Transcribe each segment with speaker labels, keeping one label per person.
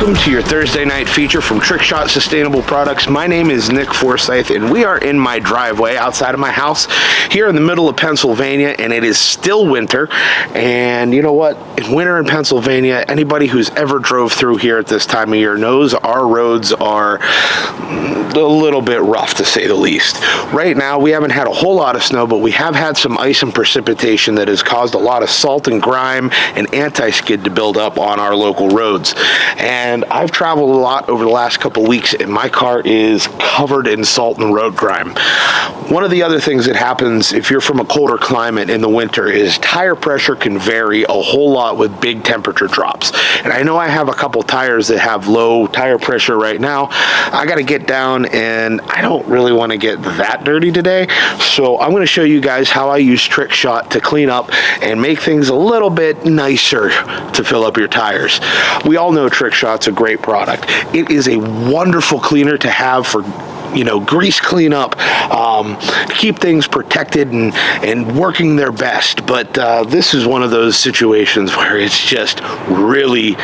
Speaker 1: Welcome to your Thursday night feature from Trickshot Sustainable Products. My name is Nick Forsyth, and we are in my driveway outside of my house here in the middle of Pennsylvania, and it is still winter. And you know what? In winter in Pennsylvania, anybody who's ever drove through here at this time of year knows our roads are a little bit rough, to say the least. Right now, we haven't had a whole lot of snow, but we have had some ice and precipitation that has caused a lot of salt and grime and anti-skid to build up on our local roads. And I've traveled a lot over the last couple weeks, and my car is covered in salt and road grime. One of the other things that happens if you're from a colder climate in the winter is tire pressure can vary a whole lot with big temperature drops. And I know I have a couple tires that have low tire pressure right now. I got to get down, and I don't really want to get that dirty today. So I'm going to show you guys how I use Trickshot to clean up and make things a little bit nicer to fill up your tires. We all know Trickshot's a great product. It is a wonderful cleaner to have for, you know, grease cleanup, keep things protected and working their best. But this is one of those situations where it's just really,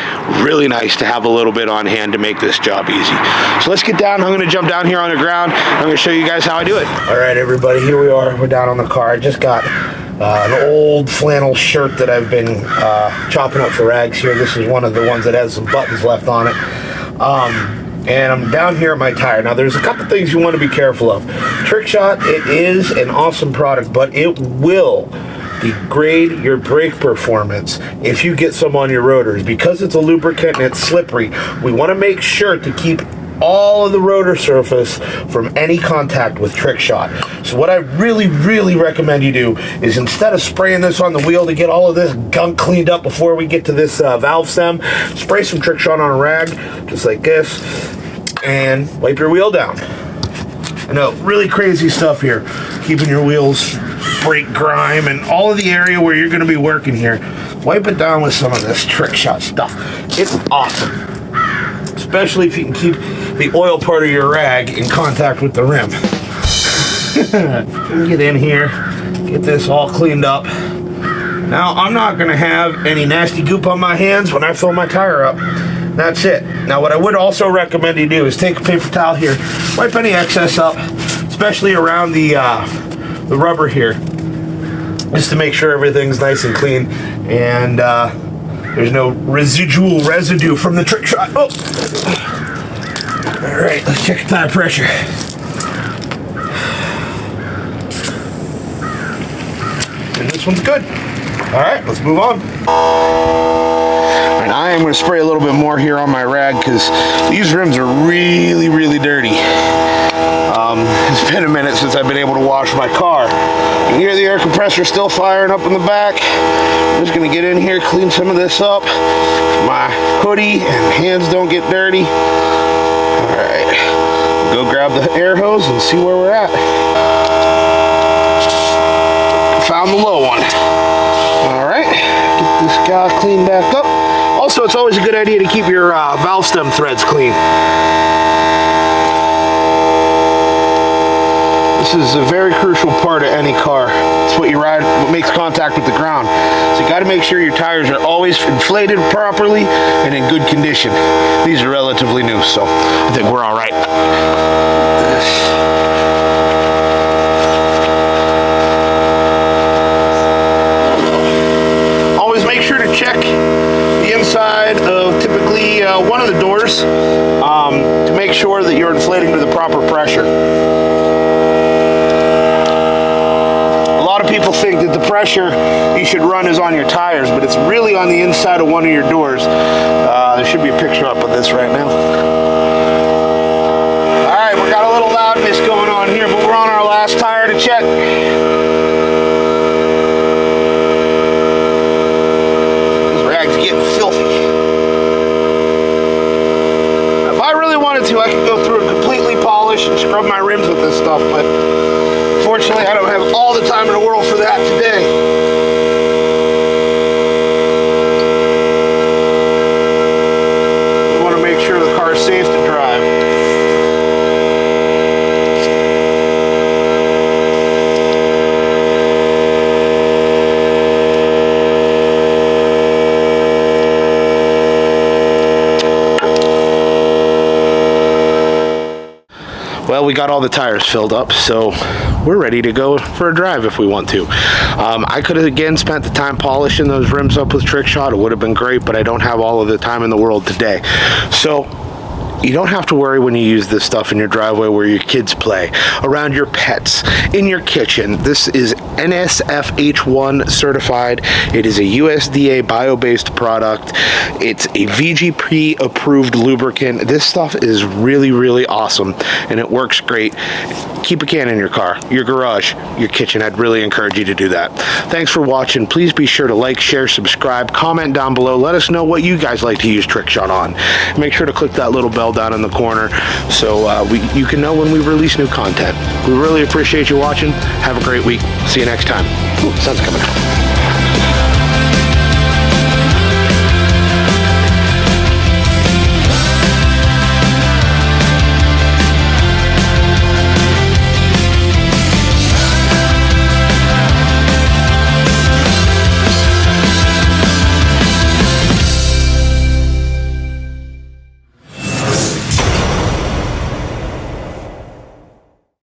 Speaker 1: really nice to have a little bit on hand to make this job easy. So let's get down. I'm going to jump down here on the ground. I'm going to show you guys how I do it. All right, everybody, here we are. We're down on the car. I just got an old flannel shirt that I've been chopping up for rags here. This is one of the ones that has some buttons left on it. And I'm down here at my tire. Now, there's a couple things you want to be careful of. Trickshot, it is an awesome product, but it will degrade your brake performance if you get some on your rotors. Because it's a lubricant and it's slippery, we want to make sure to keep all of the rotor surface from any contact with Trickshot. So what I really, really recommend you do is, instead of spraying this on the wheel to get all of this gunk cleaned up before we get to this valve stem, spray some Trickshot on a rag, just like this, and wipe your wheel down. I know, really crazy stuff here, keeping your wheels brake grime and all of the area where you're going to be working here. Wipe it down with some of this Trickshot stuff. It's awesome, especially if you can keep the oil part of your rag in contact with the rim. Get in here, get this all cleaned up. Now, I'm not going to have any nasty goop on my hands when I fill my tire up. That's it. Now, what I would also recommend you do is take a paper towel here, wipe any excess up, especially around the rubber here, just to make sure everything's nice and clean and there's no residual residue from the Trickshot. Oh! All right, let's check the tire pressure. And this one's good. All right, let's move on. And I am going to spray a little bit more here on my rag because these rims are really, really dirty. It's been a minute since I've been able to wash my car. You can hear the air compressor still firing up in the back. I'm just going to get in here, clean some of this up. My hoodie and hands don't get dirty. All right, go grab the air hose and see where we're at. Found the low one. All right, get this guy cleaned back up. Also, it's always a good idea to keep your valve stem threads clean. This is a very crucial part of any car. It's what you ride, what makes contact with the ground. So you got to make sure your tires are always inflated properly and in good condition. These are relatively new, so I think we're all right. Always make sure to check the inside of typically one of the doors to make sure that you're inflating to the proper pressure. People think that the pressure you should run is on your tires, but it's really on the inside of one of your doors. There should be a picture up of this right now. All right, we got a little loudness going on here, but we're on our last tire to check. This rag's getting filthy. If I really wanted to, I could go through and completely polish and scrub my rims with this stuff, but unfortunately, I don't have all the time in the world for that today. We want to make sure the car is safe to drive. Well, we got all the tires filled up, so we're ready to go for a drive if we want to. I could have again spent the time polishing those rims up with Trick Shot. It would have been great, but I don't have all of the time in the world today. So you don't have to worry when you use this stuff in your driveway where your kids play, around your pets, in your kitchen. This is NSF H1 certified. It is a USDA bio-based product. It's a VGP approved lubricant. This stuff is really, really awesome, and it works great. Keep a can in your car, your garage, your kitchen. I'd really encourage you to do that. Thanks for watching. Please be sure to like, share, subscribe, comment down below. Let us know what you guys like to use Trick Shot on. Make sure to click that little bell down in the corner so you can know when we release new content. We really appreciate you watching. Have a great week. See you next time. Ooh, sun's coming out.